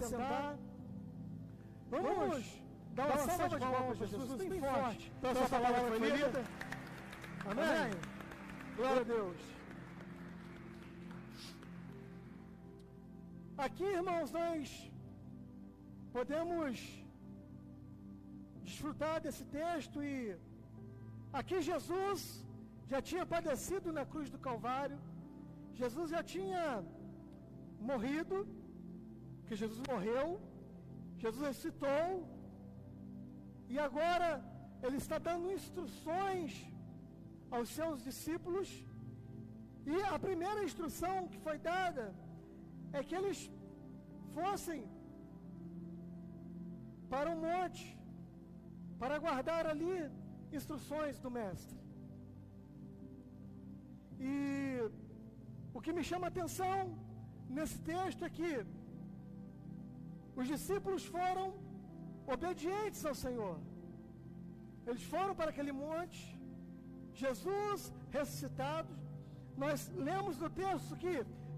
sentar. Vamos dar uma salva de palmas para Jesus, bem forte. Então, essa palavra foi lida. Amém. Glória a Deus. Aqui, irmãos, nós podemos desfrutar desse texto e aqui Jesus já tinha padecido na cruz do Calvário. Jesus já tinha morrido, que Jesus morreu, Jesus ressuscitou, e agora Ele está dando instruções aos seus discípulos, e a primeira instrução que foi dada é que eles fossem para um monte, para guardar ali instruções do Mestre. E o que me chama a atenção nesse texto é que os discípulos foram obedientes ao Senhor. Eles foram para aquele monte, Jesus ressuscitado. Nós lemos no texto que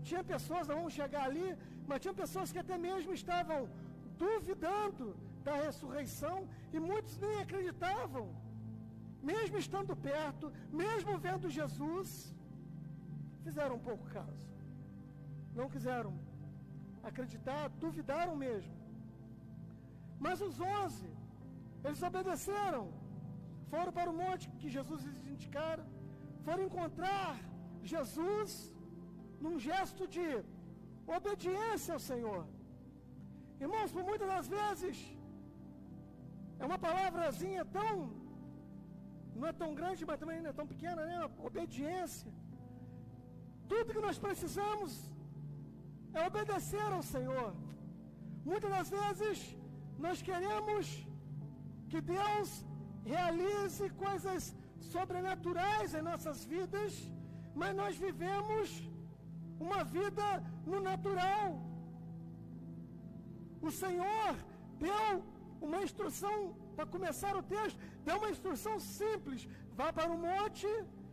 tinha pessoas, não vamos chegar ali, mas tinha pessoas que até mesmo estavam duvidando da ressurreição, e muitos nem acreditavam, mesmo estando perto, mesmo vendo Jesus, fizeram um pouco caso, não quiseram acreditar, duvidaram mesmo. Mas os 11, eles obedeceram, foram para o monte que Jesus lhes indicara, foram encontrar Jesus num gesto de obediência ao Senhor. Irmãos, por muitas das vezes é uma palavrazinha tão, não é tão grande, mas também não é tão pequena, né? Obediência. Tudo que nós precisamos é obedecer ao Senhor. Muitas das vezes nós queremos que Deus realize coisas sobrenaturais em nossas vidas, mas nós vivemos uma vida no natural. O Senhor deu uma instrução, para começar o texto, deu uma instrução simples: vá para o monte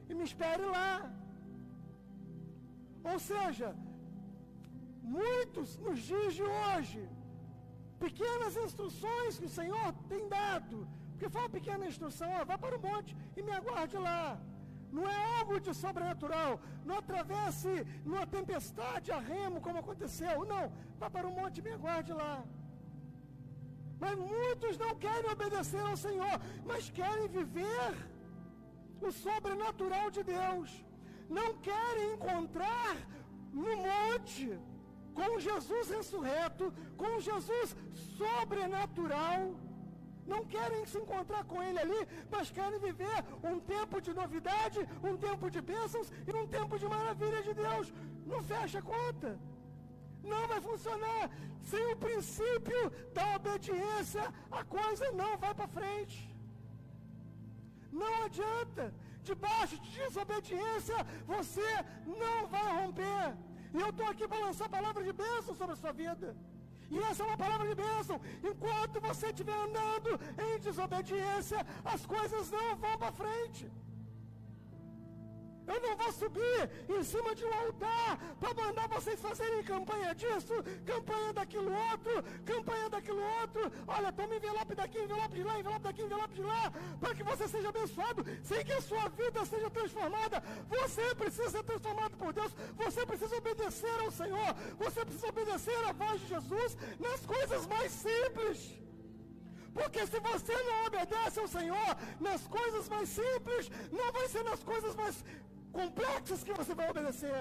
e me espere lá. Ou seja, muitos nos dias de hoje, pequenas instruções que o Senhor tem dado, porque foi uma pequena instrução: ó, vá para o monte e me aguarde lá. Não é algo de sobrenatural, não atravesse numa tempestade a remo como aconteceu, não, vá para o monte e me aguarde lá. Mas muitos não querem obedecer ao Senhor, mas querem viver o sobrenatural de Deus, não querem encontrar no monte com Jesus ressurreto, com Jesus sobrenatural. Não querem se encontrar com Ele ali, mas querem viver um tempo de novidade, um tempo de bênçãos e um tempo de maravilha de Deus. Não fecha a conta. Não vai funcionar. Sem o princípio da obediência, a coisa não vai para frente. Não adianta. Debaixo de desobediência, você não vai romper. E eu estou aqui para lançar palavra de bênção sobre a sua vida. E essa é uma palavra de bênção. Enquanto você estiver andando em desobediência, as coisas não vão para frente. Eu não vou subir em cima de um altar para mandar vocês fazerem campanha disso, campanha daquilo outro, campanha daquilo outro. Olha, toma envelope daqui, envelope de lá, envelope daqui, envelope de lá, para que você seja abençoado, sem que a sua vida seja transformada. Você precisa ser transformado por Deus, você precisa obedecer ao Senhor, você precisa obedecer à voz de Jesus nas coisas mais simples. Porque se você não obedece ao Senhor nas coisas mais simples, não vai ser nas coisas mais complexas que você vai obedecer.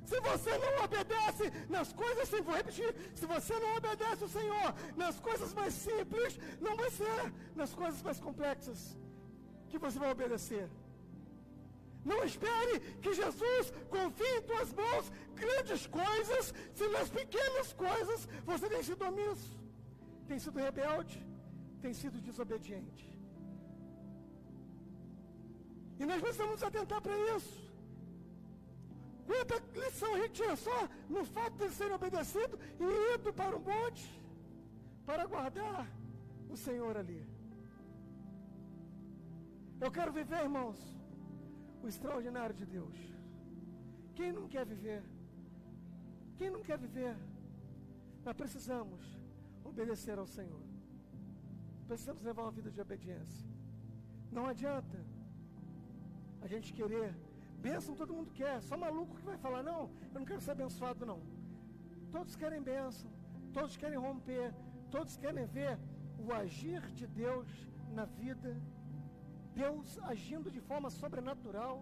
Se você não obedece nas coisas simples, vou repetir, se você não obedece ao Senhor nas coisas mais simples, não vai ser nas coisas mais complexas que você vai obedecer. Não espere que Jesus confie em tuas mãos grandes coisas, se nas pequenas coisas você tem sido omisso, tem sido rebelde, tem sido desobediente. E nós precisamos nos atentar para isso. Quanta lição a gente tinha só no fato de serem obedecido e ido para o monte para guardar o Senhor ali. Eu quero viver, irmãos, o extraordinário de Deus. Quem não quer viver? Quem não quer viver? Nós precisamos obedecer ao Senhor. Precisamos levar uma vida de obediência. Não adianta a gente querer bênção, todo mundo quer. Só maluco que vai falar, não, eu não quero ser abençoado, não. Todos querem bênção, todos querem romper, todos querem ver o agir de Deus na vida, Deus agindo de forma sobrenatural.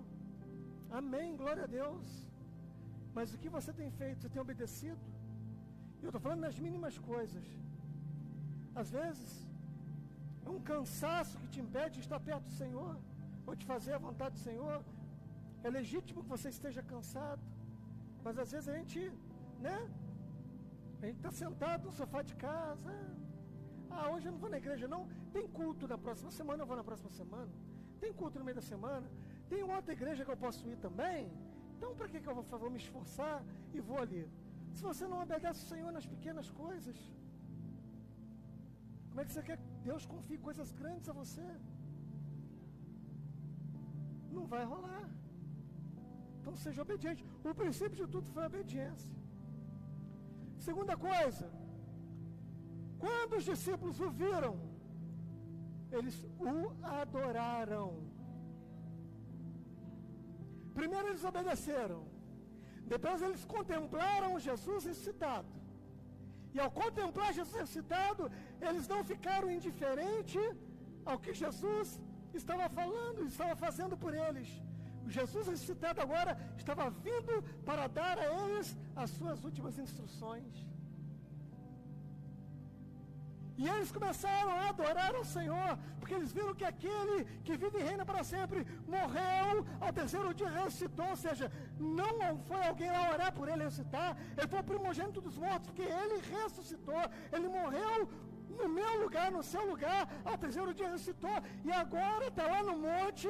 Amém, glória a Deus. Mas o que você tem feito? Você tem obedecido? Eu estou falando nas mínimas coisas. Às vezes é um cansaço que te impede de estar perto do Senhor, ou de fazer a vontade do Senhor. É legítimo que você esteja cansado, mas às vezes a gente, né? A gente está sentado no sofá de casa. Hoje eu não vou na igreja, não. Tem culto na próxima semana, eu vou na próxima semana. Tem culto no meio da semana. Tem outra igreja que eu posso ir também. Então, para que eu vou me esforçar e vou ali? Se você não obedece ao Senhor nas pequenas coisas, como é que você quer que Deus confie coisas grandes a você? Não vai rolar. Então, seja obediente. O princípio de tudo foi a obediência. Segunda coisa, quando os discípulos o viram, eles o adoraram. Primeiro eles obedeceram, depois eles contemplaram Jesus ressuscitado. E ao contemplar Jesus ressuscitado, eles não ficaram indiferentes ao que Jesus estava falando, estava fazendo por eles. O Jesus ressuscitado agora estava vindo para dar a eles as suas últimas instruções. E eles começaram a adorar ao Senhor, porque eles viram que aquele que vive e reina para sempre morreu, ao terceiro dia ressuscitou, ou seja, não foi alguém lá orar por ele ressuscitar, ele foi o primogênito dos mortos, porque ele ressuscitou, ele morreu no meu lugar, no seu lugar, ao terceiro dia ressuscitou, e agora está lá no monte.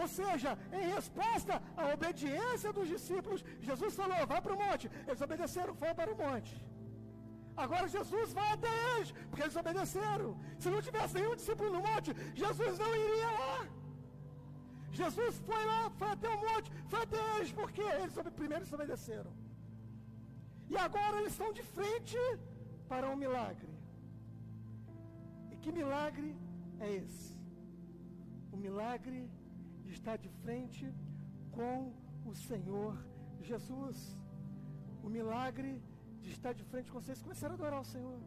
Ou seja, em resposta à obediência dos discípulos, Jesus falou, vai para o monte. Eles obedeceram, foram para o monte. Agora Jesus vai até eles, porque eles obedeceram. Se não tivesse nenhum discípulo no monte, Jesus não iria lá. Jesus foi lá, foi até o monte, foi até eles, porque primeiro eles obedeceram. E agora eles estão de frente para um milagre. E que milagre é esse? O milagre de estar de frente com o Senhor Jesus. O milagre de estar de frente com vocês. Começaram a adorar o Senhor.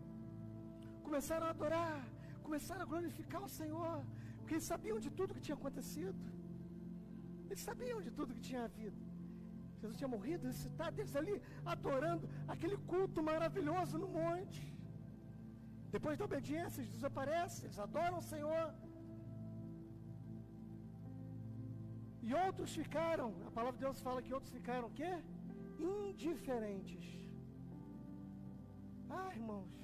Começaram a adorar, começaram a glorificar o Senhor, porque eles sabiam de tudo que tinha acontecido. Eles sabiam de tudo que tinha havido. Jesus tinha morrido, ressuscitado, eles ali adorando aquele culto maravilhoso no monte. Depois da obediência, Jesus aparece, eles adoram o Senhor. E outros ficaram, a palavra de Deus fala que outros ficaram o quê? Indiferentes. Irmãos,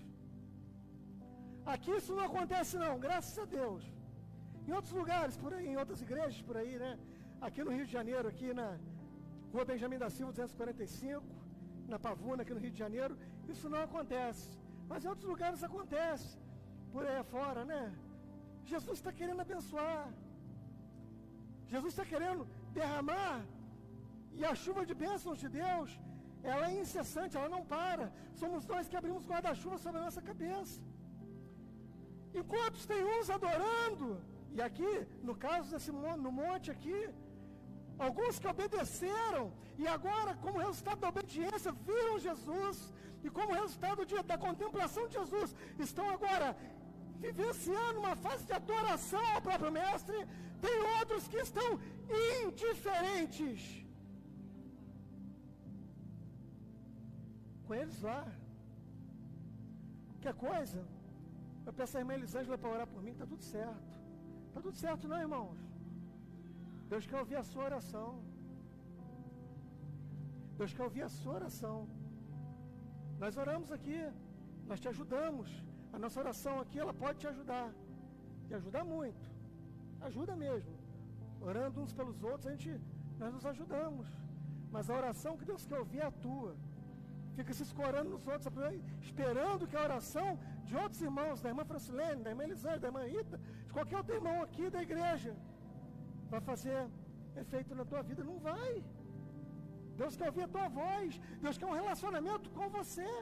aqui isso não acontece não, graças a Deus. Em outros lugares por aí, em outras igrejas por aí, né? Aqui no Rio de Janeiro, aqui na Rua Benjamin da Silva 245, na Pavuna, aqui no Rio de Janeiro, isso não acontece. Mas em outros lugares acontece, por aí afora, né? Jesus está querendo abençoar. Jesus está querendo derramar, e a chuva de bênçãos de Deus, ela é incessante, ela não para. Somos nós que abrimos guarda-chuva sobre a nossa cabeça. Enquanto tem uns adorando, e aqui, no caso no monte aqui, alguns que obedeceram, e agora, como resultado da obediência, viram Jesus, e como resultado da contemplação de Jesus, estão agora vivenciando uma fase de adoração ao próprio Mestre. Tem outros que estão indiferentes. Com eles lá. Que coisa? Eu peço a irmã Elisângela para orar por mim, está tudo certo. Está tudo certo não, irmãos? Deus quer ouvir a sua oração. Deus quer ouvir a sua oração. Nós oramos aqui, nós te ajudamos. A nossa oração aqui, ela pode te ajudar. E ajudar muito. Ajuda mesmo. Orando uns pelos outros, nós nos ajudamos. Mas a oração que Deus quer ouvir é a tua. Fica se escorando nos outros, esperando que a oração de outros irmãos, da irmã Francilene, da irmã Elisângela, da irmã Rita, de qualquer outro irmão aqui da igreja, vai fazer efeito na tua vida. Não vai. Deus quer ouvir a tua voz. Deus quer um relacionamento com você.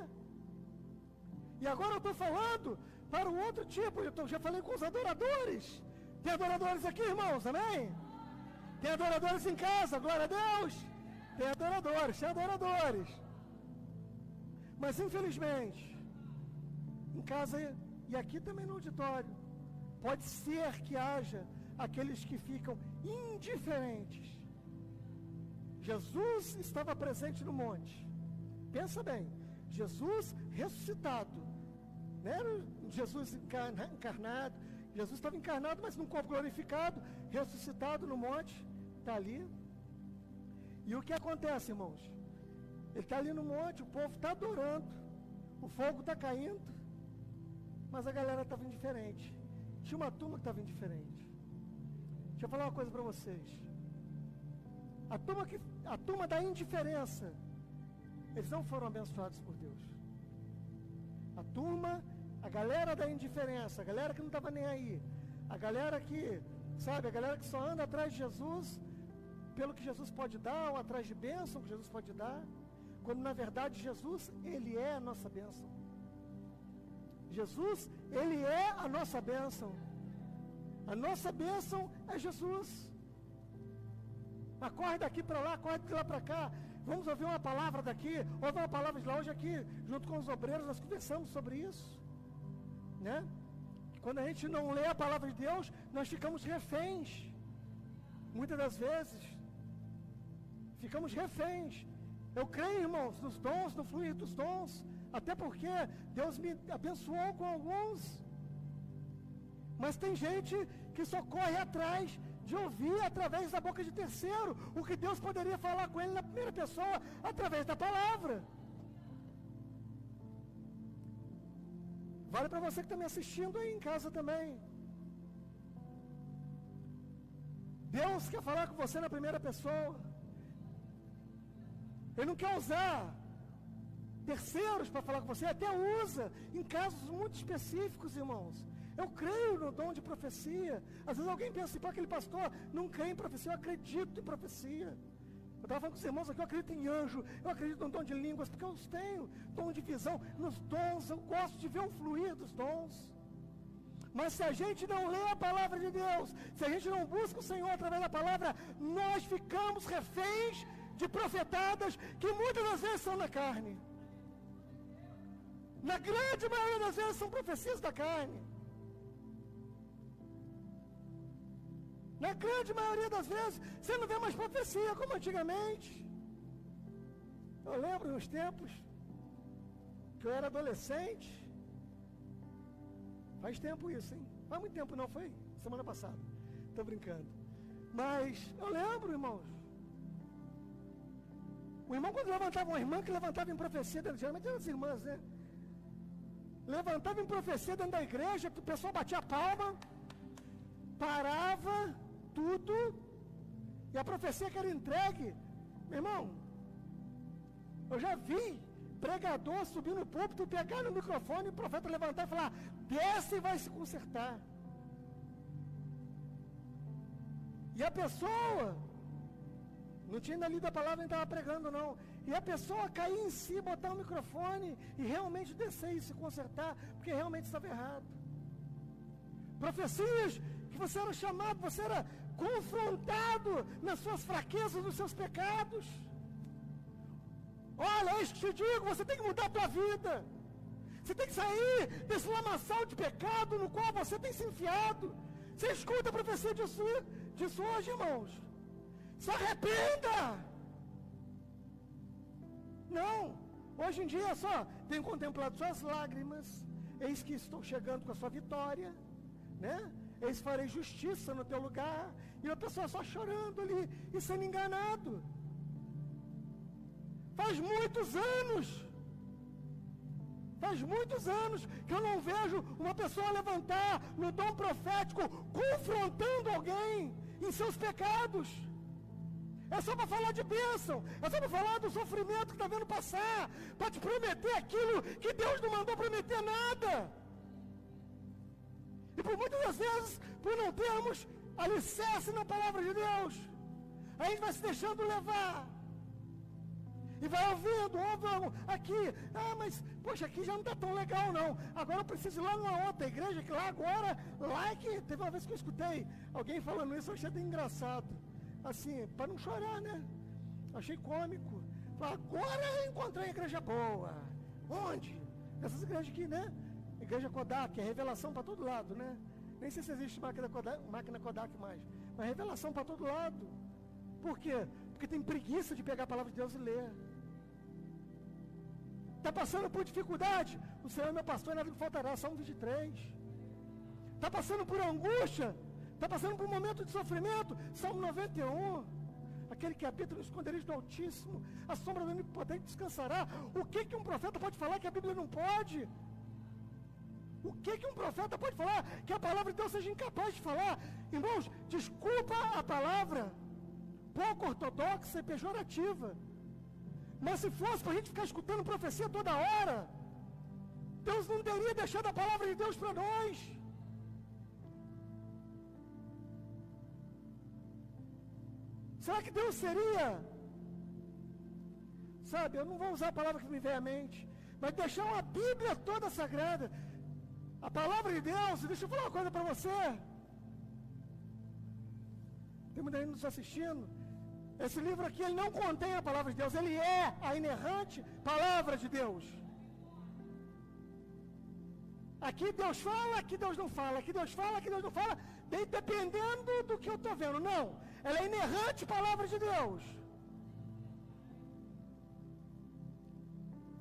E agora eu estou falando para o outro tipo, eu já falei com os adoradores. Tem adoradores aqui, irmãos, amém? Tem adoradores em casa, glória a Deus. Tem adoradores. Mas infelizmente, em casa e aqui também no auditório, pode ser que haja aqueles que ficam indiferentes. Jesus estava presente no monte. Pensa bem, Jesus ressuscitado, não era Jesus encarnado. Jesus estava encarnado, mas num corpo glorificado, ressuscitado no monte, está ali. E o que acontece, irmãos? Ele está ali no monte, o povo está adorando, o fogo está caindo, mas a galera estava indiferente. Tinha uma turma que estava indiferente. Deixa eu falar uma coisa para vocês. A turma da indiferença, eles não foram abençoados por Deus. A galera da indiferença, a galera que não estava nem aí, a galera que, sabe, a galera que só anda atrás de Jesus, pelo que Jesus pode dar, ou atrás de bênção que Jesus pode dar, quando na verdade Jesus, Ele é a nossa bênção. Jesus, Ele é a nossa bênção. A nossa bênção é Jesus. Mas corre daqui para lá, corre de lá para cá. Vamos ouvir uma palavra daqui, ouvir uma palavra de lá. Hoje aqui, junto com os obreiros, nós conversamos sobre isso, né? Quando a gente não lê a palavra de Deus, nós ficamos reféns. Muitas das vezes, ficamos reféns. Eu creio, irmãos, nos dons, no fluir dos dons, até porque Deus me abençoou com alguns. Mas tem gente que só corre atrás de ouvir através da boca de terceiro o que Deus poderia falar com ele na primeira pessoa, através da palavra. Vale para você que está me assistindo aí em casa também. Deus quer falar com você na primeira pessoa. Ele não quer usar terceiros para falar com você, até usa em casos muito específicos, irmãos. Eu creio no dom de profecia. Às vezes alguém pensa assim, pô, aquele pastor não crê em profecia. Eu acredito em profecia. Eu estava falando com os irmãos aqui, eu acredito em anjo, eu acredito no dom de línguas, porque eu os tenho, dom de visão, nos dons, eu gosto de ver o fluir dos dons. Mas se a gente não lê a palavra de Deus, se a gente não busca o Senhor através da palavra, nós ficamos reféns de profetadas que muitas das vezes são na carne. Na grande maioria das vezes são profecias da carne. Na grande maioria das vezes, você não vê mais profecia como antigamente. Eu lembro nos tempos que eu era adolescente. Faz tempo isso, hein? Faz muito tempo não, foi semana passada. Estou brincando. Mas eu lembro, irmãos. O irmão quando levantava, uma irmã que levantava em profecia, geralmente eram as irmãs, né? Levantava em profecia dentro da igreja, o pessoal batia a palma, parava tudo, e a profecia que era entregue, meu irmão, eu já vi pregador subir no púlpito, pegar no microfone, o profeta levantar e falar, desce e vai se consertar. E a pessoa, não tinha ainda lido a palavra, nem estava pregando não, e a pessoa cair em si, botar o microfone, e realmente descer e se consertar, porque realmente estava errado. Profecias que você era chamado, você era confrontado nas suas fraquezas, nos seus pecados. Olha, é isso que te digo, você tem que mudar a tua vida. Você tem que sair desse lamaçal de pecado no qual você tem se enfiado. Você escuta a profecia disso hoje, irmãos. Se arrependa. Não, hoje em dia só tenho contemplado suas lágrimas. Eis que estou chegando com a sua vitória, né? Eis farei justiça no teu lugar. E a pessoa só chorando ali e sendo enganado. Faz muitos anos que eu não vejo uma pessoa levantar no dom profético, confrontando alguém em seus pecados. É só para falar de bênção, é só para falar do sofrimento que está vendo passar, para te prometer aquilo que Deus não mandou prometer nada. E por muitas das vezes, por não termos alicerce na palavra de Deus, a gente vai se deixando levar. E vai ouvindo, aqui. Ah, mas, poxa, aqui já não está tão legal, não. Agora eu preciso ir lá numa outra igreja, que lá agora, lá é que... Teve uma vez que eu escutei alguém falando isso, eu achei até engraçado. Assim, para não chorar, né? Achei cômico. Agora eu encontrei a igreja boa. Onde? Essas igrejas aqui, né? Igreja Kodak, é revelação para todo lado, né? Nem sei se existe máquina Kodak mais. Mas revelação para todo lado. Por quê? Porque tem preguiça de pegar a palavra de Deus e ler. Está passando por dificuldade? O Senhor é meu pastor e nada me faltará. Salmo 23. Está passando por angústia? Está passando por um momento de sofrimento? Salmo 91. Aquele que habita no esconderijo do Altíssimo, a sombra do Onipotente descansará. O que um profeta pode falar que a Bíblia não pode? O que um profeta pode falar que a palavra de Deus seja incapaz de falar? Irmãos, desculpa a palavra pouco ortodoxa e pejorativa, mas se fosse para a gente ficar escutando profecia toda hora, Deus não teria deixado a palavra de Deus para nós. Será que Deus seria, sabe, eu não vou usar a palavra que me vem à mente, mas deixar uma Bíblia toda sagrada, a palavra de Deus? Deixa eu falar uma coisa para você. Tem muita gente nos assistindo. Esse livro aqui, ele não contém a palavra de Deus, ele é a inerrante palavra de Deus. Aqui Deus fala, aqui Deus não fala, aqui Deus fala, aqui Deus não fala, dependendo do que eu estou vendo. Não, ela é inerrante palavra de Deus.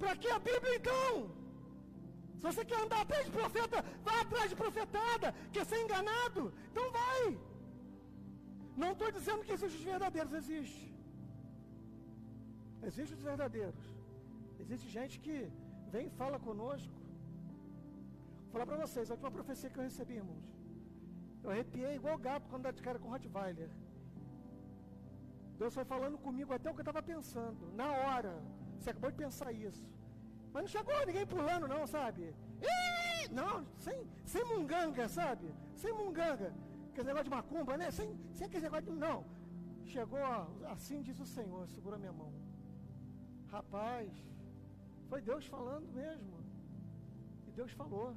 Para que a Bíblia então? Se você quer andar atrás de profeta, vá atrás de profetada. Quer ser enganado? Então vai. Não estou dizendo que existem os verdadeiros, existe. Existem os verdadeiros. Existe gente que vem e fala conosco. Vou falar para vocês, a última profecia que eu recebi, irmãos. Eu arrepiei igual gato quando dá de cara com Rottweiler. Deus foi falando comigo até o que eu estava pensando. Na hora. Você acabou de pensar isso. Mas não chegou ninguém pulando não, sabe? Não, sem munganga, sabe? Sem munganga. Aquele negócio de macumba, né? Sem aquele negócio de... Não. Chegou, assim diz o Senhor, segura minha mão. Rapaz, foi Deus falando mesmo. E Deus falou.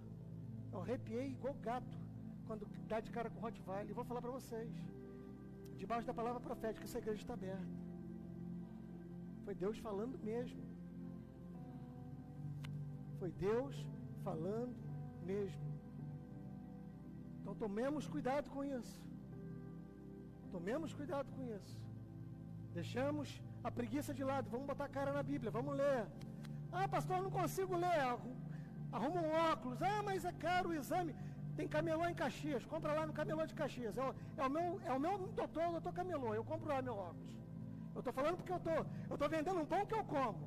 Eu arrepiei igual gato quando dá de cara com Rottweiler. E vou falar para vocês. Debaixo da palavra profética, essa igreja está aberta. Foi Deus falando mesmo. Foi Deus falando mesmo. Então tomemos cuidado com isso. Tomemos cuidado com isso. Deixamos a preguiça de lado. Vamos botar a cara na Bíblia. Vamos ler. Ah, pastor, eu não consigo ler. Arruma um óculos. Ah, mas é caro o exame. Tem camelô em Caxias. Compra lá no camelô de Caxias. É o meu doutor Camelô. Eu compro lá meu óculos. Eu estou falando porque eu estou vendendo um pão que eu como.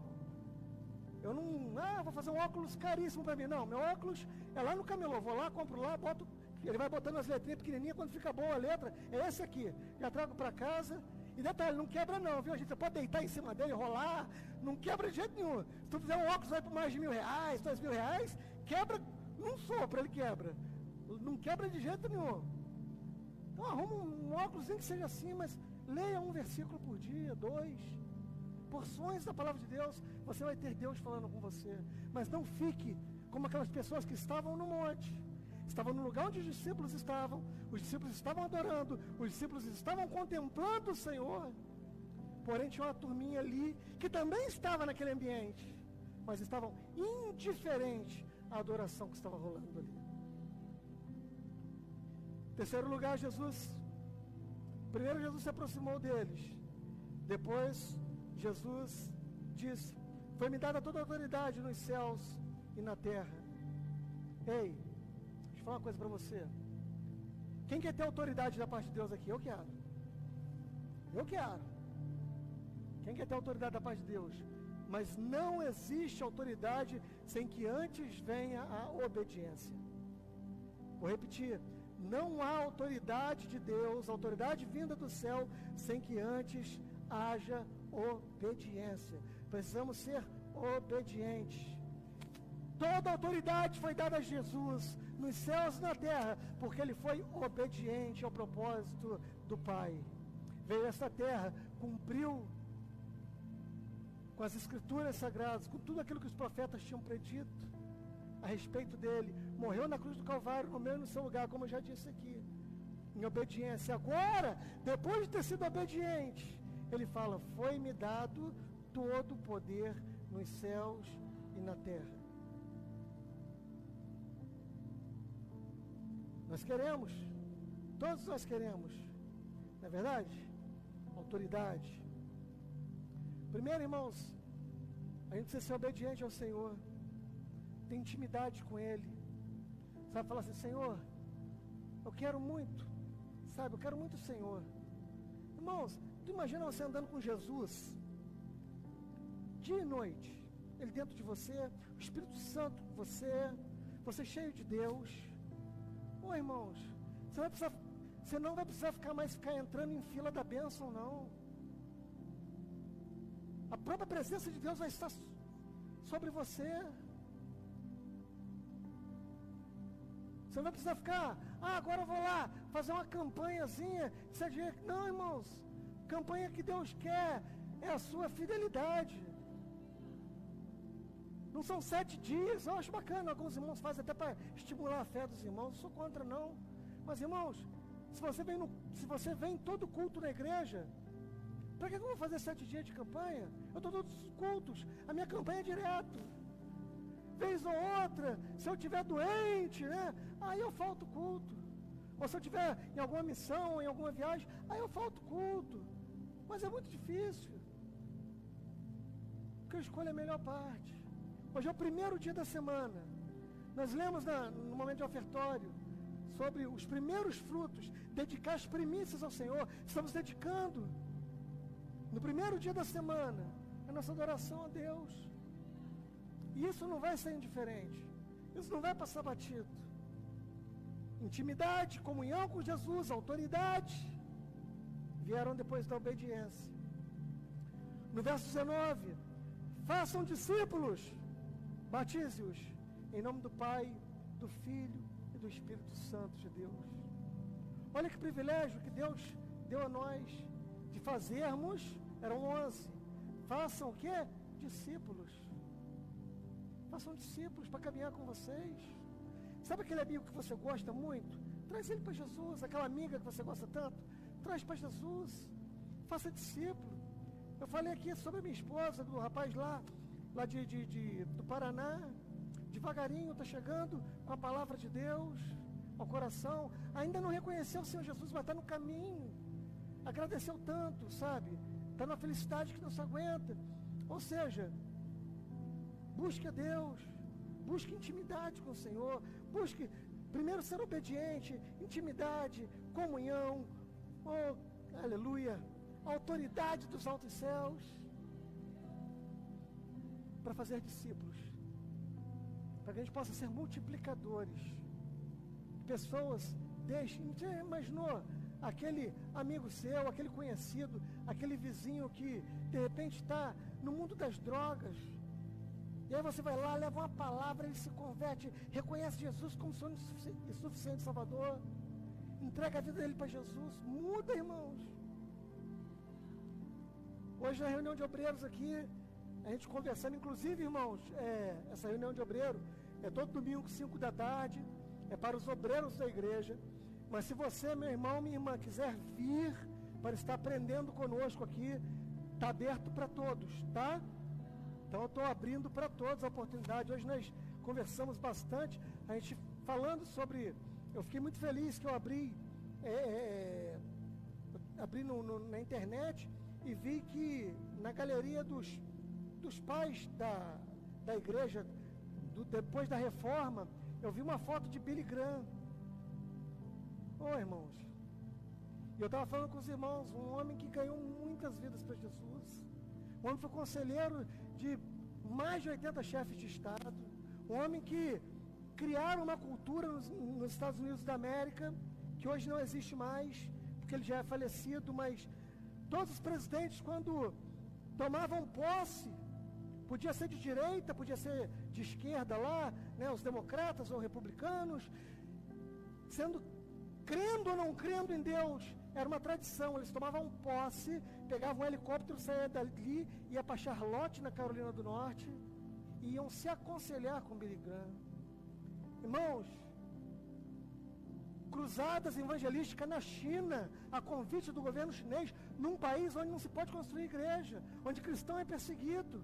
Eu não... vou fazer um óculos caríssimo para mim. Não, meu óculos é lá no camelô. Vou lá, compro lá, boto... Ele vai botando as letrinhas pequenininhas, quando fica boa a letra, é esse aqui. Já trago para casa. E detalhe, não quebra não, viu? A gente pode deitar em cima dele, rolar. Não quebra de jeito nenhum. Se tu fizer um óculos, vai por mais de R$1.000, R$2.000, quebra, não sopra, ele quebra. Não quebra de jeito nenhum. Então arruma um óculos que seja assim, mas leia um versículo por dia, 2. Porções da palavra de Deus, você vai ter Deus falando com você. Mas não fique como aquelas pessoas que estavam no monte. Estavam no lugar onde os discípulos estavam adorando, os discípulos estavam contemplando o Senhor. Porém tinha uma turminha ali que também estava naquele ambiente, mas estavam indiferentes à adoração que estava rolando ali. Terceiro lugar, primeiro Jesus se aproximou deles. Depois Jesus disse: foi-me dada toda a autoridade nos céus e na terra. Ei, deixa eu falar uma coisa para você. Quem quer ter autoridade da parte de Deus aqui? Eu quero. Eu quero. Quem quer ter autoridade da parte de Deus? Mas não existe autoridade sem que antes venha a obediência. Vou repetir. Não há autoridade de Deus, autoridade vinda do céu, sem que antes haja obediência. Precisamos ser obedientes. Toda a autoridade foi dada a Jesus, nos céus e na terra, porque ele foi obediente ao propósito do Pai. Veio a esta terra, com as escrituras sagradas, com tudo aquilo que os profetas tinham predito a respeito dele. Morreu na cruz do Calvário, no meu e no seu lugar, como eu já disse aqui, em obediência. Agora, depois de ter sido obediente, ele fala: foi-me dado todo o poder nos céus e na terra. Nós queremos, todos nós queremos, não é verdade? Autoridade. Primeiro, irmãos, a gente precisa ser obediente ao Senhor, ter intimidade com Ele, sabe, falar assim: Senhor, eu quero muito, sabe, eu quero muito o Senhor. Irmãos, tu imagina você andando com Jesus, dia e noite, Ele dentro de você, o Espírito Santo com você cheio de Deus. Ô irmãos, você não vai precisar mais ficar entrando em fila da bênção, não. A própria presença de Deus vai estar sobre você. Você não vai precisar ficar: agora eu vou lá fazer uma campanhazinha. Não, irmãos, campanha que Deus quer é a sua fidelidade. Não são 7 dias, eu acho bacana, alguns irmãos fazem até para estimular a fé dos irmãos, não sou contra não. Mas irmãos, se você vem todo culto na igreja, para que eu vou fazer 7 dias de campanha? Eu estou todos os cultos, a minha campanha é direto. Vez ou outra, se eu estiver doente, né, aí eu falto culto. Ou se eu estiver em alguma missão, em alguma viagem, aí eu falto culto. Mas é muito difícil, porque eu escolho a melhor parte. Hoje é o primeiro dia da semana. Nós lemos no momento de ofertório sobre os primeiros frutos, dedicar as primícias ao Senhor. Estamos dedicando no primeiro dia da semana a nossa adoração a Deus. E isso não vai ser indiferente, isso não vai passar batido. Intimidade, comunhão com Jesus, autoridade vieram depois da obediência. No verso 19: façam discípulos, batize-os em nome do Pai, do Filho e do Espírito Santo de Deus. Olha que privilégio que Deus deu a nós de fazermos. Eram 11. Façam o quê? Discípulos. Façam discípulos para caminhar com vocês. Sabe aquele amigo que você gosta muito? Traz ele para Jesus. Aquela amiga que você gosta tanto, traz para Jesus. Faça discípulo. Eu falei aqui sobre a minha esposa, do rapaz lá do Paraná. Devagarinho está chegando com a palavra de Deus ao coração. Ainda não reconheceu o Senhor Jesus, mas está no caminho. Agradeceu tanto, sabe? Está numa felicidade que não se aguenta. Ou seja, busque a Deus, busque intimidade com o Senhor, busque primeiro ser obediente, intimidade, comunhão, aleluia, autoridade dos altos céus, para fazer discípulos, para que a gente possa ser multiplicadores. Pessoas deixem, já imaginou aquele amigo seu, aquele conhecido, aquele vizinho que de repente está no mundo das drogas, e aí você vai lá, leva uma palavra, ele se converte, reconhece Jesus como seu suficiente Salvador, entrega a vida dele para Jesus, muda, irmãos. Hoje na reunião de obreiros aqui, a gente conversando, inclusive, irmãos, essa reunião de obreiro é todo domingo, 5 da tarde, é para os obreiros da igreja. Mas se você, meu irmão, minha irmã, quiser vir para estar aprendendo conosco aqui, está aberto para todos, tá? Então eu estou abrindo para todos a oportunidade. Hoje nós conversamos bastante, a gente falando sobre... Eu fiquei muito feliz que eu abri na internet e vi que na galeria dos pais da igreja, depois da reforma, eu vi uma foto de Billy Graham. Irmãos, e eu estava falando com os irmãos, um homem que ganhou muitas vidas para Jesus, um homem que foi conselheiro de mais de 80 chefes de Estado, um homem que criaram uma cultura nos Estados Unidos da América, que hoje não existe mais, porque ele já é falecido, mas todos os presidentes, quando tomavam posse, podia ser de direita, podia ser de esquerda lá, né, os democratas ou republicanos, crendo ou não crendo em Deus, era uma tradição, eles tomavam posse, pegavam um helicóptero, saíam dali, ia para Charlotte, na Carolina do Norte, e iam se aconselhar com Billy Graham. Irmãos, cruzadas evangelísticas na China, a convite do governo chinês, num país onde não se pode construir igreja, onde cristão é perseguido.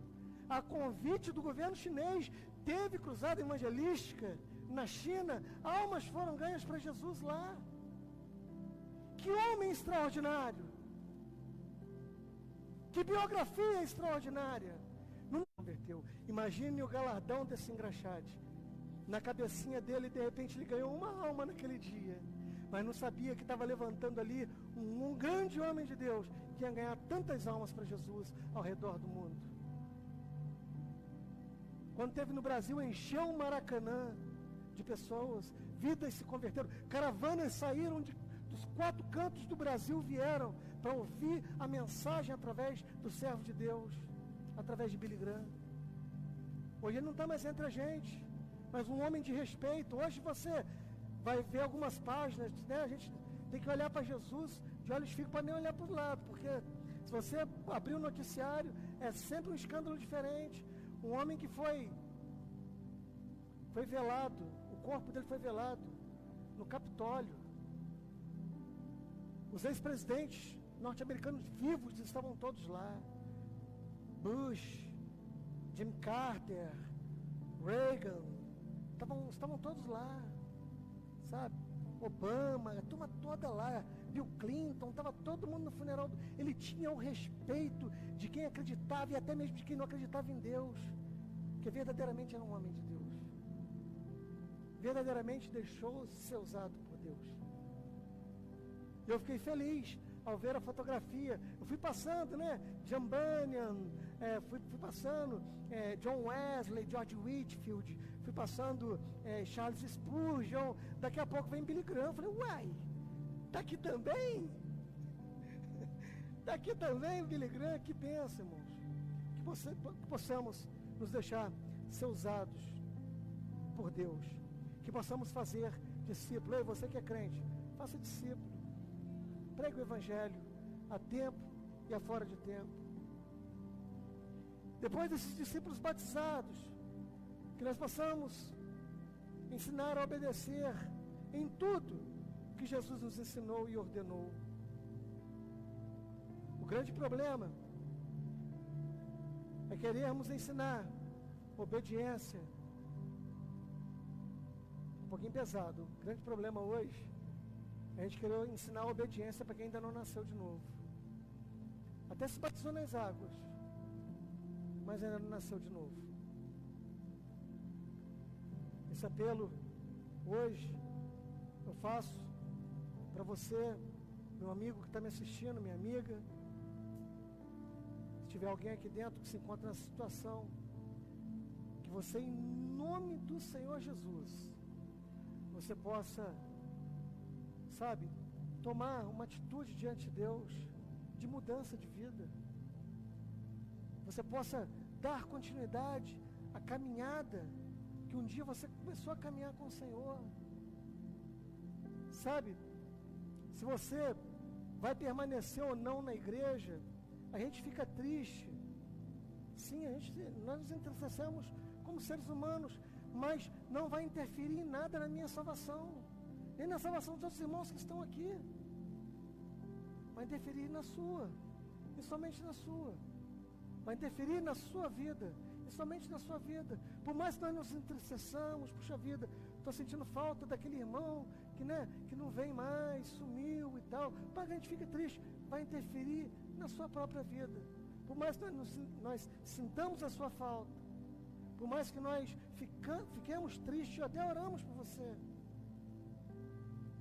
A convite do governo chinês, teve cruzada evangelística na China, almas foram ganhas para Jesus lá. Que homem extraordinário! Que biografia extraordinária! Não converteu. Imagine o galardão desse engraxate. Na cabecinha dele, de repente, ele ganhou uma alma naquele dia. Mas não sabia que estava levantando ali um grande homem de Deus, que ia ganhar tantas almas para Jesus ao redor do mundo. Quando teve no Brasil, encheu o Maracanã de pessoas, vidas se converteram, caravanas saíram dos 4 cantos do Brasil, vieram para ouvir a mensagem através do servo de Deus, através de Billy Graham. Hoje ele não está mais entre a gente, mas um homem de respeito. Hoje você vai ver algumas páginas, né? A gente tem que olhar para Jesus de olhos fixos para nem olhar para o lado, porque se você abrir o noticiário, é sempre um escândalo diferente. Um homem que foi velado, o corpo dele foi velado no Capitólio. Os ex-presidentes norte-americanos vivos estavam todos lá. Bush, Jimmy Carter, Reagan, estavam todos lá, sabe? Obama, a turma toda lá, Bill Clinton, estava todo mundo no funeral. Ele tinha o respeito de quem acreditava e até mesmo de quem não acreditava em Deus, porque verdadeiramente era um homem de Deus, verdadeiramente deixou ser usado por Deus. Eu fiquei feliz ao ver a fotografia. Eu fui passando, né? John Bunyan, fui passando John Wesley, George Whitefield, fui passando Charles Spurgeon. Daqui a pouco vem Billy Graham. Eu falei, uai, tá aqui também? Tá aqui também Billy Graham? Que bênção, irmãos. Que possamos nos deixar ser usados por Deus. Que possamos fazer discípulo. Ei, você que é crente, faça discípulo. Pregue o Evangelho a tempo e a fora de tempo. Depois desses discípulos batizados, que nós possamos ensinar a obedecer em tudo que Jesus nos ensinou e ordenou. O grande problema é querermos ensinar obediência. Um pouquinho pesado. O grande problema hoje é a gente querer ensinar a obediência para quem ainda não nasceu de novo. Até se batizou nas águas, mas ainda não nasceu de novo. Esse apelo hoje eu faço para você, meu amigo que está me assistindo, minha amiga. Se tiver alguém aqui dentro que se encontra nessa situação, que você, em nome do Senhor Jesus, você possa, sabe, tomar uma atitude diante de Deus, de mudança de vida. Você possa dar continuidade à caminhada que um dia você começou a caminhar com o Senhor. Sabe, se você vai permanecer ou não na igreja, a gente fica triste. Sim, nós nos entristecemos como seres humanos, mas não vai interferir em nada na minha salvação, nem na salvação dos outros irmãos que estão aqui. Vai interferir na sua, e somente na sua. Vai interferir na sua vida, e somente na sua vida. Por mais que nós nos entristeçamos, puxa vida, estou sentindo falta daquele irmão que não vem mais, sumiu e tal. Para que a gente fique triste, vai interferir na sua própria vida. Por mais que nós sintamos a sua falta, por mais que nós fiquemos tristes, até oramos por você,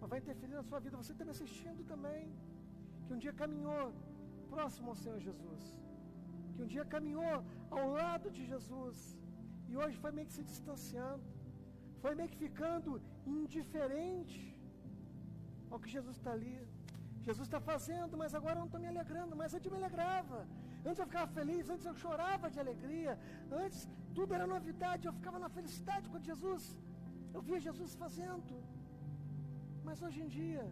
mas vai interferir na sua vida. Você está me assistindo também, que um dia caminhou próximo ao Senhor Jesus, que um dia caminhou ao lado de Jesus, e hoje foi meio que se distanciando, foi meio que ficando indiferente ao que Jesus está ali. Jesus está fazendo, mas agora eu não estou me alegrando, mas antes eu me alegrava, antes eu ficava feliz, antes eu chorava de alegria, antes tudo era novidade, eu ficava na felicidade com Jesus, eu via Jesus fazendo. Mas hoje em dia,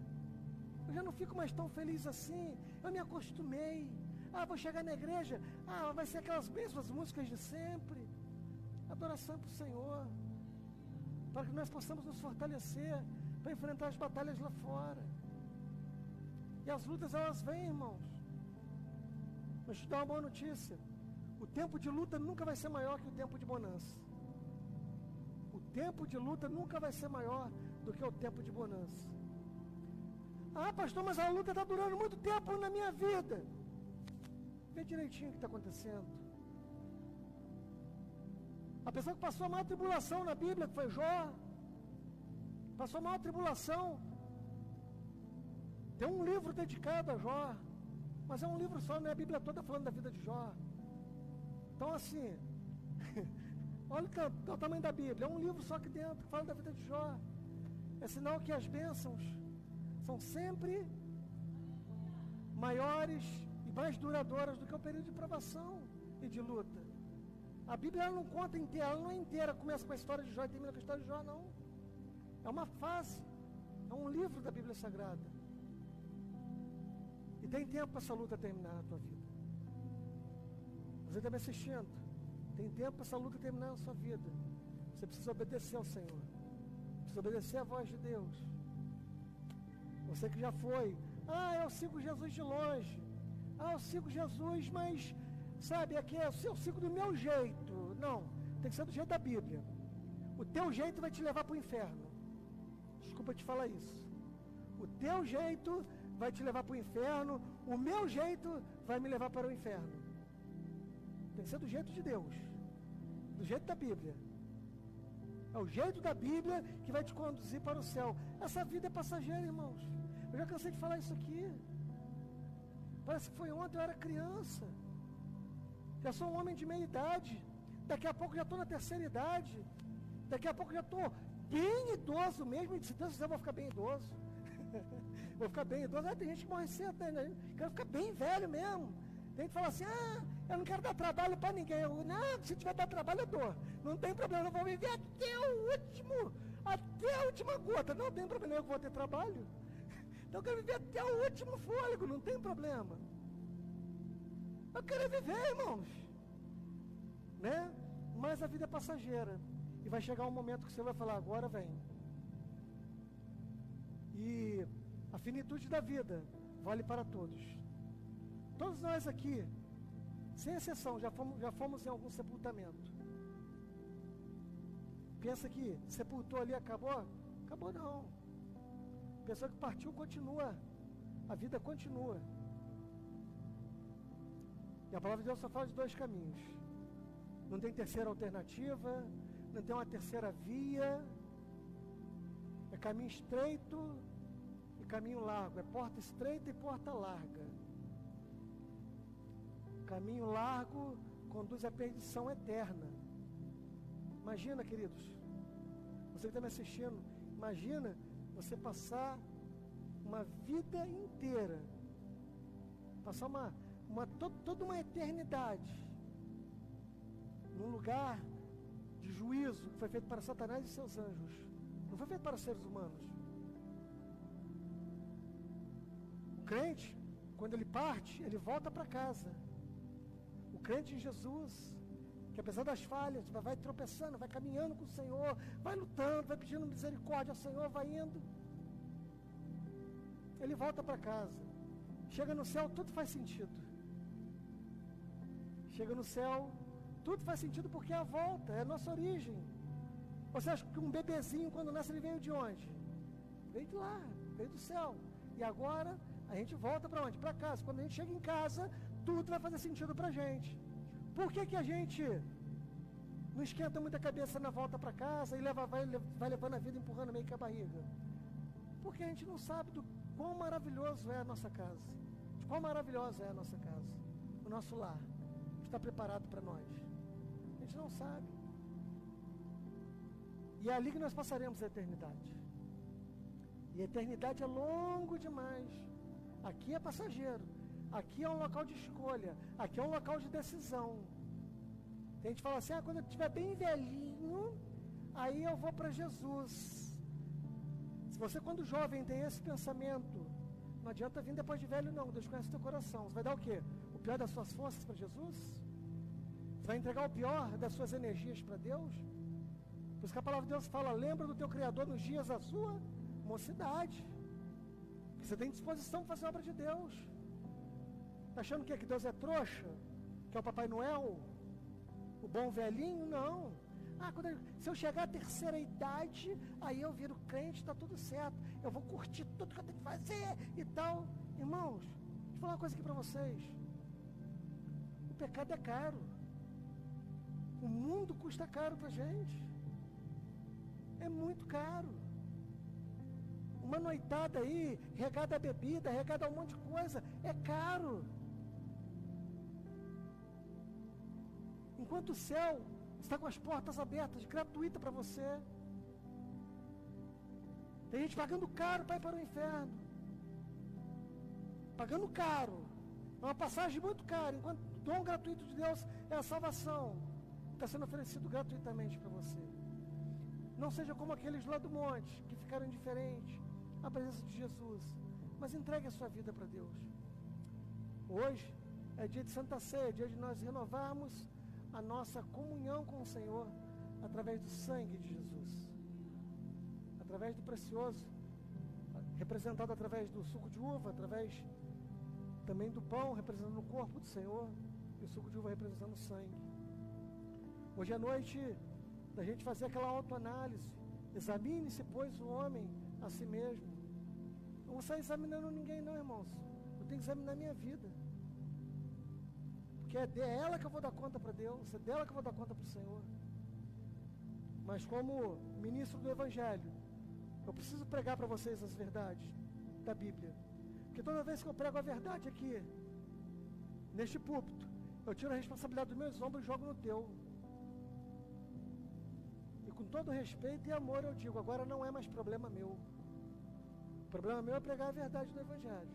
eu já não fico mais tão feliz assim, eu me acostumei. Vou chegar na igreja, vai ser aquelas mesmas músicas de sempre. Adoração para o Senhor, para que nós possamos nos fortalecer, para enfrentar as batalhas lá fora. E as lutas, elas vêm, irmãos. Vou te dar uma boa notícia. O tempo de luta nunca vai ser maior que o tempo de bonança. O tempo de luta nunca vai ser maior do que o tempo de bonança. Pastor, mas a luta está durando muito tempo na minha vida. Vê direitinho o que está acontecendo. A pessoa que passou a maior tribulação na Bíblia, que foi Jó, passou a maior tribulação. Tem um livro dedicado a Jó, mas é um livro só, não é a Bíblia toda falando da vida de Jó. Então assim, olha o tamanho da Bíblia, é um livro só aqui dentro que fala da vida de Jó. É sinal que as bênçãos são sempre maiores e mais duradouras do que o período de provação e de luta. A Bíblia ela não conta inteira, ela não é inteira, começa com a história de Jó e termina com a história de Jó, não. É uma fase, é um livro da Bíblia Sagrada. E tem tempo para essa luta terminar na tua vida. Você está me assistindo, tem tempo para essa luta terminar na sua vida. Você precisa obedecer ao Senhor, precisa obedecer à voz de Deus. Você que já foi, eu sigo Jesus de longe, eu sigo Jesus, mas sabe, aqui eu sigo do meu jeito. Não, tem que ser do jeito da Bíblia. O teu jeito vai te levar para o inferno. Desculpa te falar isso. O teu jeito vai te levar para o inferno, o meu jeito vai me levar para o inferno. Tem que ser do jeito de Deus, do jeito da Bíblia. É o jeito da Bíblia que vai te conduzir para o céu. Essa vida é passageira, irmãos. Eu já cansei de falar isso aqui. Parece que foi ontem, eu era criança. Já sou um homem de meia idade. Daqui a pouco já estou na terceira idade. Daqui a pouco já estou bem idoso mesmo. Se Deus quiser, eu vou ficar bem idoso. Vou ficar bem idoso. Tem gente que morre cedo, né? Quero ficar bem velho mesmo. Tem que falar assim, eu não quero dar trabalho para ninguém. Não, se tiver dar trabalho, eu dou. Não tem problema, eu vou viver até a última gota. Não tem problema, eu vou ter trabalho. Então eu quero viver até o último fôlego, não tem problema. Eu quero viver, irmãos. Né? Mas a vida é passageira. E vai chegar um momento que você vai falar, agora vem. E a finitude da vida vale para todos. Todos nós aqui, sem exceção, já fomos em algum sepultamento. Pensa que sepultou ali, acabou? Acabou não. Pessoa que partiu continua. A vida continua. E a palavra de Deus só fala de dois caminhos. Não tem terceira alternativa, não tem uma terceira via. É caminho estreito e caminho largo. É porta estreita e porta larga. Caminho largo conduz à perdição eterna. Imagina, queridos, você que está me assistindo, imagina você passar uma vida inteira, passar toda uma eternidade num lugar de juízo que foi feito para Satanás e seus anjos. Não foi feito para seres humanos. O crente, quando ele parte, ele volta para casa. O crente em Jesus, que apesar das falhas, vai tropeçando, vai caminhando com o Senhor, vai lutando, vai pedindo misericórdia ao Senhor, vai indo. Ele volta para casa. Chega no céu, tudo faz sentido. Chega no céu, tudo faz sentido porque é a volta, é a nossa origem. Você acha que um bebezinho, quando nasce, ele veio de onde? Veio de lá, veio do céu. E agora, a gente volta para onde? Para casa. Quando a gente chega em casa, tudo vai fazer sentido para a gente. Por que a gente não esquenta muita cabeça na volta para casa e vai levando a vida empurrando meio que a barriga? Porque a gente não sabe do quão maravilhoso é a nossa casa, de quão maravilhosa é a nossa casa, o nosso lar, está preparado para nós. A gente não sabe. E é ali que nós passaremos a eternidade. E a eternidade é longo demais. Aqui é passageiro. Aqui é um local de escolha. Aqui é um local de decisão. Tem gente que fala assim, quando eu estiver bem velhinho, aí eu vou para Jesus. Se você, quando jovem, tem esse pensamento, Não adianta vir depois de velho, não. Deus conhece o teu coração. Você vai dar o quê? O pior das suas forças para Jesus? Você vai entregar o pior das suas energias para Deus? Por isso que a palavra de Deus fala, lembra do teu Criador nos dias da sua mocidade. Que você tem disposição para fazer a obra de Deus. Está achando que Deus é trouxa? Que é o Papai Noel? O bom velhinho? Não. Se eu chegar à terceira idade, aí eu viro crente, está tudo certo. Eu vou curtir tudo que eu tenho que fazer e tal. Irmãos, deixa eu falar uma coisa aqui para vocês. O pecado é caro. O mundo custa caro para a gente. É muito caro. Uma noitada aí, regada a bebida, regada a um monte de coisa, é caro. Enquanto o céu está com as portas abertas, gratuita para você. Tem gente pagando caro para ir para o inferno. Pagando caro. É uma passagem muito cara. Enquanto o dom gratuito de Deus é a salvação. Está sendo oferecido gratuitamente para você. Não seja como aqueles lá do monte, que ficaram indiferentes à presença de Jesus. Mas entregue a sua vida para Deus. Hoje é dia de Santa Ceia, dia de nós renovarmos a nossa comunhão com o Senhor através do sangue de Jesus, através do precioso, representado através do suco de uva, através também do pão, representando o corpo do Senhor, e o suco de uva representando o sangue. Hoje à noite, da gente fazer aquela autoanálise, examine-se, pois, o homem a si mesmo. Não vou sair examinando ninguém não, irmãos, eu tenho que examinar minha vida. Porque é dela que eu vou dar conta para Deus, é dela que eu vou dar conta para o Senhor. Mas como ministro do Evangelho, eu preciso pregar para vocês as verdades da Bíblia. Porque toda vez que eu prego a verdade aqui, neste púlpito, eu tiro a responsabilidade dos meus ombros e jogo no teu. E com todo respeito e amor eu digo, agora não é mais problema meu. O problema meu é pregar a verdade do Evangelho.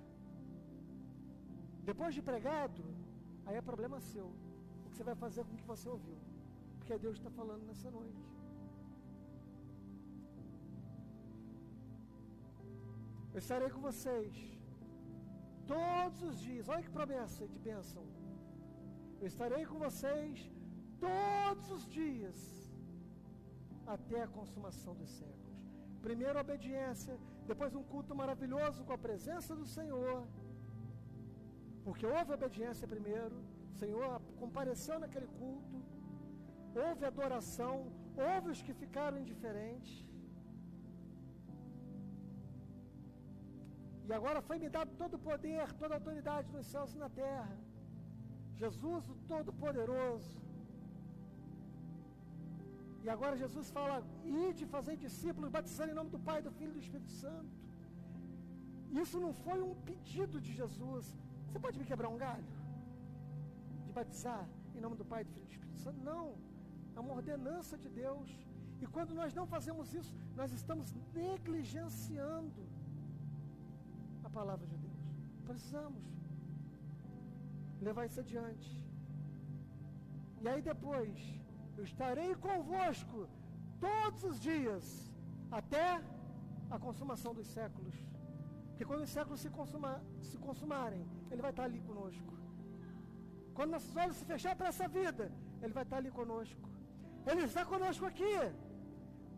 Depois de pregado, aí é problema seu. O que você vai fazer com o que você ouviu. Porque Deus está falando nessa noite. Eu estarei com vocês todos os dias. Olha que promessa de bênção. Eu estarei com vocês todos os dias até a consumação dos séculos. Primeiro a obediência, depois um culto maravilhoso com a presença do Senhor. Porque houve obediência primeiro, o Senhor compareceu naquele culto, houve adoração, houve os que ficaram indiferentes. E agora foi me dado todo o poder, toda a autoridade nos céus e na terra. Jesus, o Todo-Poderoso. E agora Jesus fala, ide fazer discípulos, batizando em nome do Pai, do Filho e do Espírito Santo. Isso não foi um pedido de Jesus. Você pode me quebrar um galho? De batizar em nome do Pai, do Filho e do Espírito Santo? Não. É uma ordenança de Deus. E quando nós não fazemos isso, nós estamos negligenciando a palavra de Deus. Precisamos levar isso adiante. E aí depois, eu estarei convosco todos os dias, até a consumação dos séculos. Porque quando os séculos se consumarem, Ele vai estar ali conosco. Quando nossos olhos se fecharem para essa vida, Ele vai estar ali conosco. Ele está conosco aqui.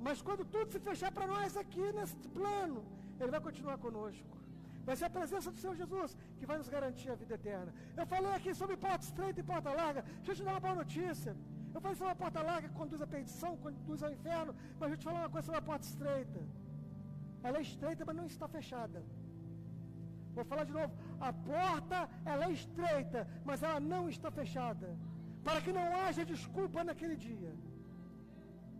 Mas quando tudo se fechar para nós aqui nesse plano, Ele vai continuar conosco. Vai ser a presença do Senhor Jesus que vai nos garantir a vida eterna. Eu falei aqui sobre porta estreita e porta larga. Deixa eu te dar uma boa notícia. Eu falei sobre a porta larga que conduz à perdição, conduz ao inferno. Mas deixa eu te falar uma coisa sobre a porta estreita. Ela é estreita, mas não está fechada. Vou falar de novo. A porta, ela é estreita, mas ela não está fechada. Para que não haja desculpa naquele dia.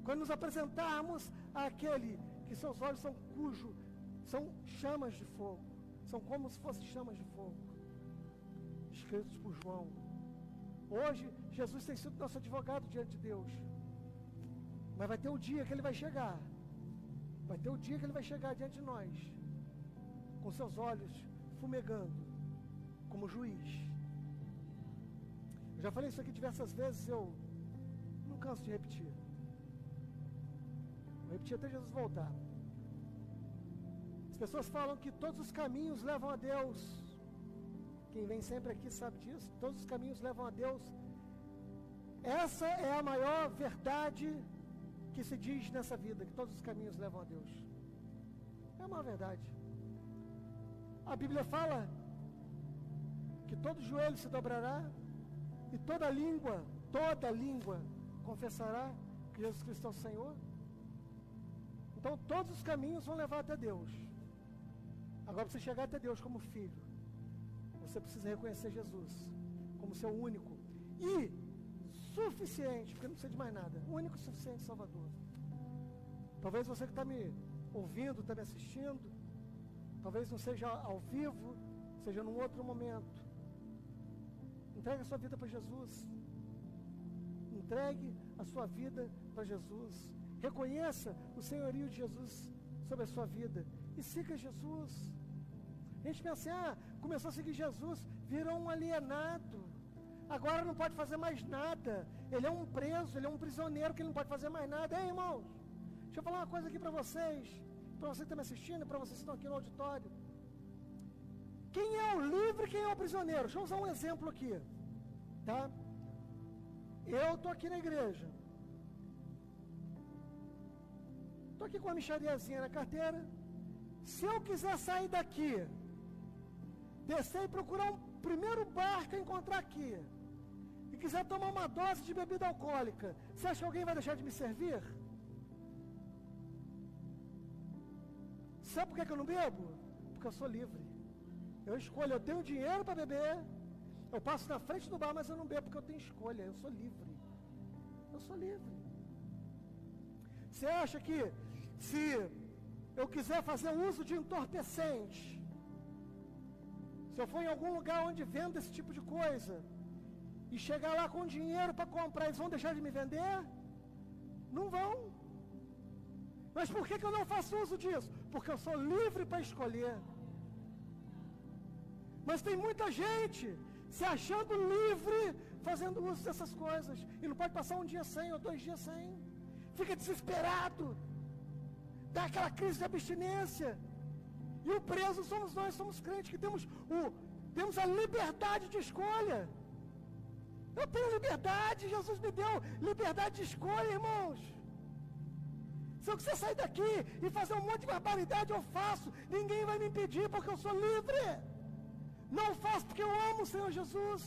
Quando nos apresentarmos àquele que seus olhos são chamas de fogo. São como se fossem chamas de fogo. Escritos por João. Hoje, Jesus tem sido nosso advogado diante de Deus. Mas vai ter o dia que Ele vai chegar. Vai ter o dia que Ele vai chegar diante de nós. Com seus olhos fumegando. Como juiz. Eu já falei isso aqui diversas vezes. Eu não canso de repetir. Vou repetir até Jesus voltar. pessoas falam que todos os caminhos levam a Deus. Quem vem sempre aqui sabe disso. Todos os caminhos levam a Deus. Essa é a maior verdade que se diz nessa vida, que todos os caminhos levam a Deus. É uma verdade. A Bíblia fala que todo joelho se dobrará e toda língua confessará que Jesus Cristo é o Senhor. Então todos os caminhos vão levar até Deus. Agora, para você chegar até Deus como filho, você precisa reconhecer Jesus como seu único e suficiente, porque não precisa de mais nada, único e suficiente Salvador. Talvez você que está me ouvindo, está me assistindo, talvez não seja ao vivo, seja num outro momento. Entregue a sua vida para Jesus. Entregue a sua vida para Jesus. Reconheça o senhorio de Jesus sobre a sua vida e siga Jesus. A gente pensa assim, começou a seguir Jesus, virou um alienado. Agora não pode fazer mais nada. Ele é um preso, ele é um prisioneiro que ele não pode fazer mais nada. Ei, irmãos, deixa eu falar uma coisa aqui para vocês, para você que está me assistindo, para vocês que estão aqui no auditório. Quem é o livre e quem é o prisioneiro? Deixa eu usar um exemplo aqui, tá? Eu estou aqui na igreja. Estou aqui com a mixariazinha na carteira. Se eu quiser sair daqui, descer e procurar um primeiro bar que eu encontrar aqui, e quiser tomar uma dose de bebida alcoólica, você acha que alguém vai deixar de me servir? Sabe por que eu não bebo? Porque eu sou livre. Eu escolho, eu tenho dinheiro para beber, eu passo na frente do bar, mas eu não bebo porque eu tenho escolha, eu sou livre. Eu sou livre. Você acha que se eu quiser fazer uso de entorpecente, se eu for em algum lugar onde venda esse tipo de coisa, e chegar lá com dinheiro para comprar, eles vão deixar de me vender? Não vão. Mas por que eu não faço uso disso? Porque eu sou livre para escolher. Mas tem muita gente se achando livre, fazendo uso dessas coisas, e não pode passar um dia sem ou 2 dias sem. Fica desesperado, dá aquela crise de abstinência. E o preso somos nós, somos crentes, que temos a liberdade de escolha. Eu tenho liberdade, Jesus me deu liberdade de escolha, irmãos. Se eu quiser sair daqui e fazer um monte de barbaridade, eu faço. Ninguém vai me impedir, porque eu sou livre. Não faço porque eu amo o Senhor Jesus.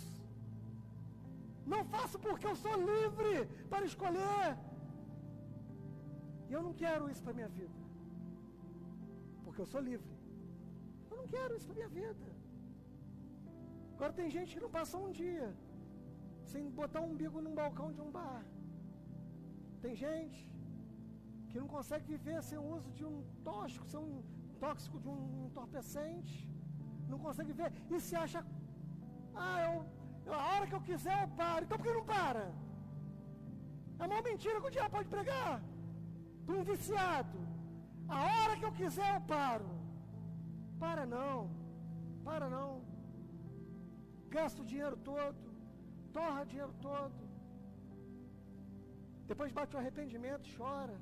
Não faço porque eu sou livre para escolher. E eu não quero isso para a minha vida, porque eu sou livre. Eu não quero isso para a minha vida. Agora tem gente que não passa um dia sem botar um umbigo num balcão de um bar. Tem gente que não consegue viver sem o uso de um tóxico, sem um tóxico, de um entorpecente. Não consegue ver e se acha, a hora que eu quiser eu paro. Então por que não para? É uma mentira que o diabo pode pregar para um viciado. A hora que eu quiser eu paro. Para não. Gasta o dinheiro todo, torra o dinheiro todo. Depois bate o arrependimento, chora.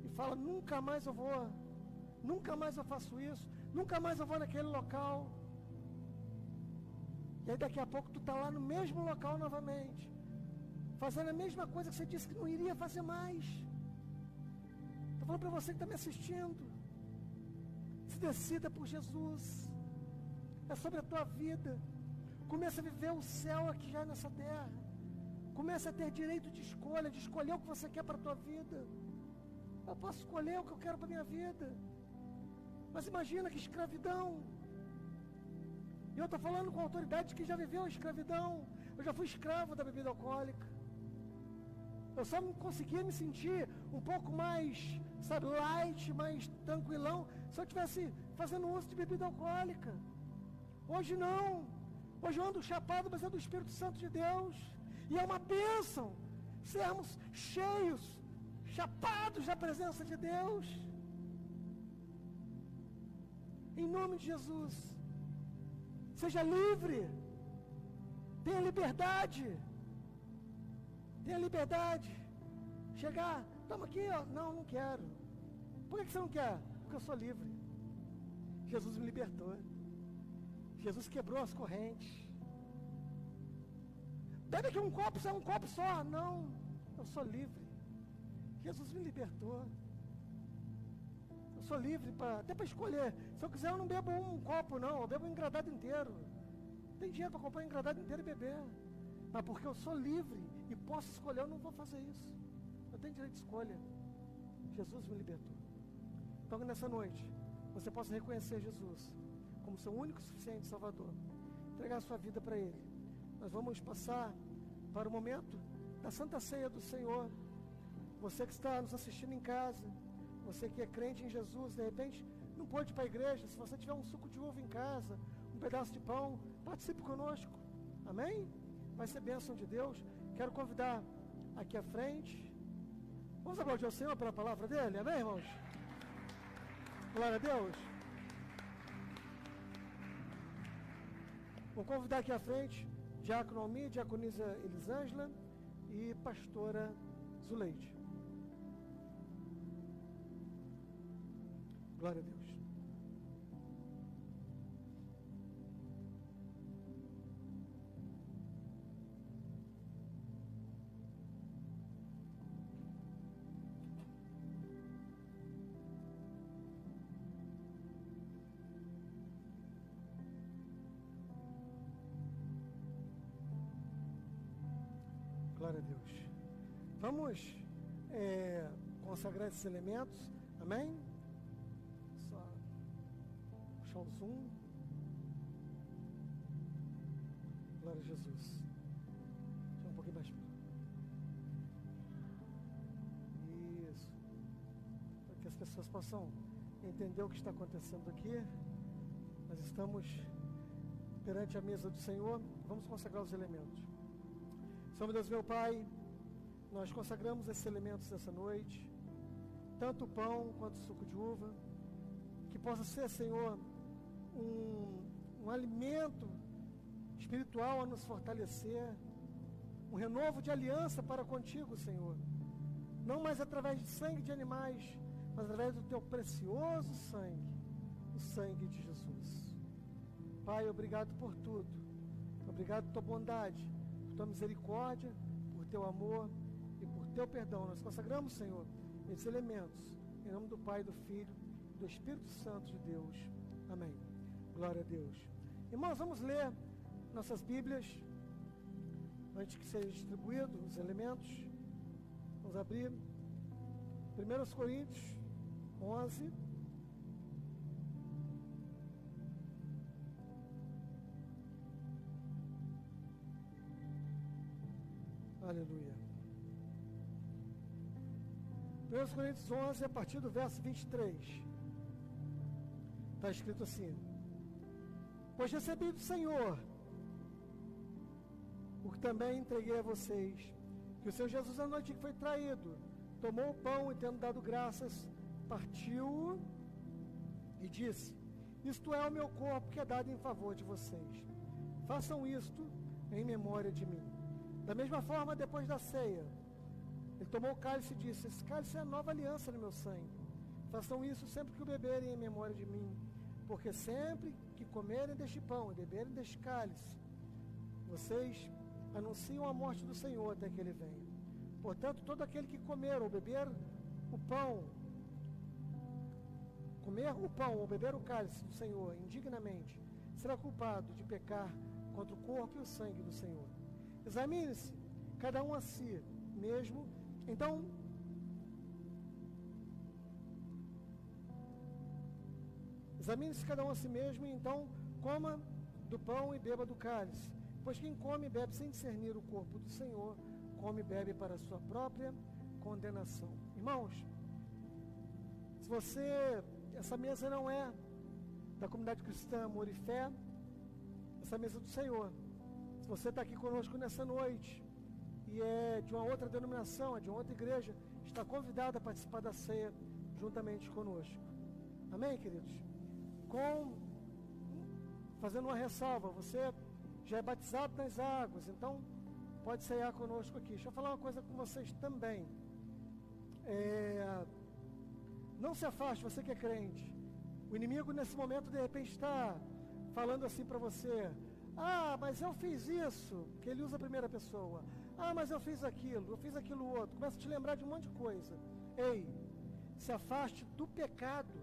E fala, nunca mais eu vou, nunca mais eu faço isso, nunca mais eu vou naquele local. E aí daqui a pouco tu está lá no mesmo local novamente, fazendo a mesma coisa que você disse que não iria fazer mais. Estou falando para você que está me assistindo. Se decida por Jesus. É sobre a tua vida. Comece a viver o céu aqui já nessa terra. Comece a ter direito de escolher o que você quer para a tua vida. Eu posso escolher o que eu quero para a minha vida. Mas imagina que escravidão. E eu estou falando com autoridade que já viveu a escravidão. Eu já fui escravo da bebida alcoólica. Eu só conseguia me sentir um pouco mais, light, mais tranquilão, se eu estivesse fazendo uso de bebida alcoólica. Hoje não. Hoje eu ando chapado, mas é do Espírito Santo de Deus. E é uma bênção sermos cheios, chapados da presença de Deus. Em nome de Jesus. Seja livre. Tenha liberdade. Tenha liberdade. Chegar, toma aqui, ó. Não quero. Por que você não quer? porque eu sou livre. Jesus me libertou. Jesus quebrou as correntes. Bebe aqui um copo, só um copo só. Não, eu sou livre. Jesus me libertou. Eu sou livre até para escolher. Se eu quiser, eu não bebo um copo, não. Eu bebo um engradado inteiro. Tem dinheiro para comprar um engradado inteiro e beber. Mas porque eu sou livre e posso escolher, eu não vou fazer isso. Eu tenho direito de escolha. Jesus me libertou. Então, nessa noite, você possa reconhecer Jesus como seu único e suficiente Salvador. Entregar a sua vida para Ele. Nós vamos passar para o momento da Santa Ceia do Senhor. Você que está nos assistindo em casa, você que é crente em Jesus, de repente não pode ir para a igreja. Se você tiver um suco de uva em casa, um pedaço de pão, participe conosco. Amém? Vai ser bênção de Deus. Quero convidar aqui à frente. Vamos aplaudir ao Senhor pela palavra dele. Amém, irmãos? Glória a Deus. Vou convidar aqui à frente Diácono Almir, Diaconisa Elisângela e Pastora Zuleide. Glória a Deus. Glória a Deus. Vamos consagrar esses elementos. Amém? Só puxar o zoom. Glória a Jesus. Deixa um pouquinho mais. Isso. Para que as pessoas possam entender o que está acontecendo aqui. Nós estamos perante a mesa do Senhor. Vamos consagrar os elementos. Senhor Deus, meu Pai, nós consagramos esses elementos essa noite, tanto o pão quanto o suco de uva, que possa ser, Senhor, um alimento espiritual a nos fortalecer, um renovo de aliança para contigo, Senhor, não mais através de sangue de animais, mas através do teu precioso sangue, o sangue de Jesus. Pai, obrigado por tudo, obrigado por tua bondade, por tua misericórdia, por teu amor e por teu perdão. Nós consagramos, Senhor, esses elementos, em nome do Pai, do Filho e do Espírito Santo de Deus. Amém. Glória a Deus. Irmãos, vamos ler nossas Bíblias, antes que seja distribuído os elementos. Vamos abrir 1 Coríntios 11. Aleluia. 1 Coríntios 11, a partir do verso 23. Está escrito assim: pois recebi do Senhor o que também entreguei a vocês, que o Senhor Jesus, à noite que foi traído, tomou o pão e, tendo dado graças, partiu-o e disse: isto é o meu corpo que é dado em favor de vocês. Façam isto em memória de mim. Da mesma forma, depois da ceia, ele tomou o cálice e disse: esse cálice é a nova aliança no meu sangue. Façam isso sempre que o beberem em memória de mim, porque sempre que comerem deste pão e beberem deste cálice, vocês anunciam a morte do Senhor até que ele venha. Portanto, todo aquele que comer ou beber o pão, ou beber o cálice do Senhor indignamente, será culpado de pecar contra o corpo e o sangue do Senhor. Examine-se cada um a si mesmo. Então, examine-se cada um a si mesmo, e então coma do pão e beba do cálice. Pois quem come e bebe sem discernir o corpo do Senhor, come e bebe para a sua própria condenação. Irmãos, se essa mesa não é da comunidade cristã Amor e Fé, essa mesa do Senhor. Se você está aqui conosco nessa noite e é de uma outra denominação, é de uma outra igreja, está convidado a participar da ceia juntamente conosco. Amém, queridos? Fazendo uma ressalva, você já é batizado nas águas, então pode ceiar conosco aqui. Deixa eu falar uma coisa com vocês também. Não se afaste, você que é crente. O inimigo nesse momento de repente está falando assim para você: ah, mas eu fiz isso, que ele usa a primeira pessoa. Ah, mas eu fiz aquilo outro. Começa a te lembrar de um monte de coisa. Ei, se afaste do pecado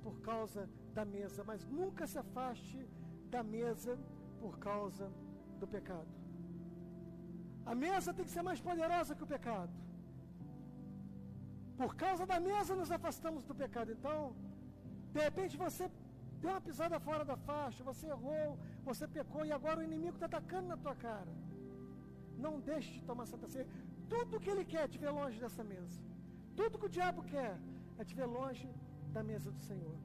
por causa da mesa, mas nunca se afaste da mesa por causa do pecado. A mesa tem que ser mais poderosa que o pecado. Por causa da mesa nos afastamos do pecado. Então, de repente você deu uma pisada fora da faixa, você errou, você pecou e agora o inimigo está atacando na tua cara. Não deixe de tomar Santa Ceia. Tudo que ele quer é te ver longe dessa mesa. Tudo que o diabo quer é te ver longe da mesa do Senhor.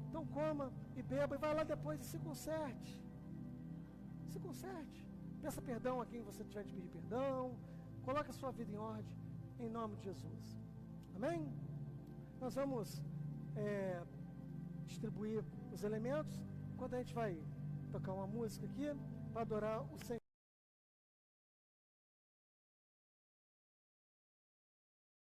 Então coma e beba e vai lá depois e se conserte. Se conserte. Peça perdão a quem você tiver de pedir perdão. Coloque a sua vida em ordem, em nome de Jesus. Amém? Nós vamos distribuir os elementos. Enquanto a gente vai tocar uma música aqui para adorar o Senhor.